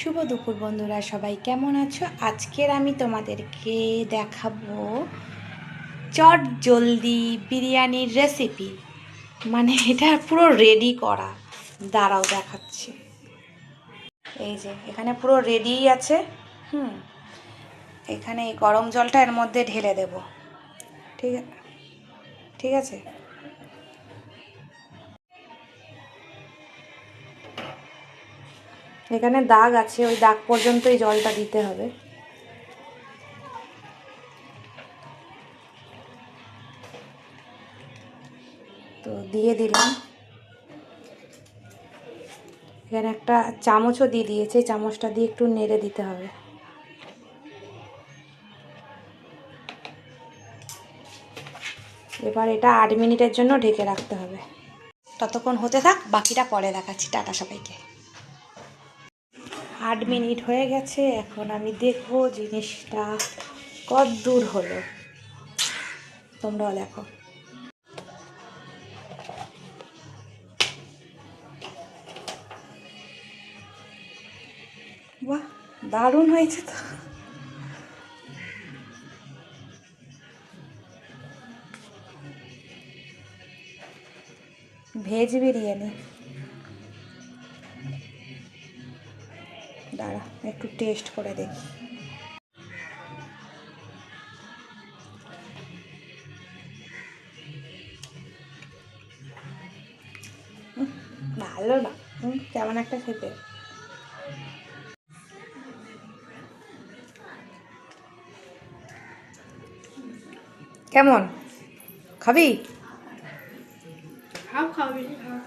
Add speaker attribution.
Speaker 1: শুভ দুপুর বন্ধুরা, সবাই কেমন আছো? আজকের আমি তোমাদেরকে দেখাবো চট জলদি বিরিয়ানির রেসিপি। মানে এটা পুরো রেডি করা। দাঁড়াও দেখাচ্ছি। এই যে এখানে পুরো রেডিই আছে। এখানে এই গরম জলটা এর মধ্যে ঢেলে দেব। ঠিক ঠিক আছে। এখানে দাগ আছে, ওই দাগ পর্যন্ত এই জলটা দিতে হবে। তো দিয়ে দিলাম। এখানে একটা চামচও দিয়ে দিয়েছে, চামচটা দিয়ে একটু নেড়ে দিতে হবে। এবার এটা 8 মিনিটের জন্য ঢেকে রাখতে হবে। ততক্ষণ হতে থাক, বাকিটা পরে দেখাচ্ছি। টাটা সবাইকে। 8 মিনিট হয়ে গেছে, এখন আমি দেখবো জিনিসটা কত দূর হলো। তোমরাও দেখো। বাহ, দারুণ হয়েছে তো। ভেজ বিরিয়ানি। দাঁড়া একটু টেস্ট করে দেখি। ভালো না, কেমন একটা খেতে। কেমন খাবি?
Speaker 2: খাও খাও বেশি খাও।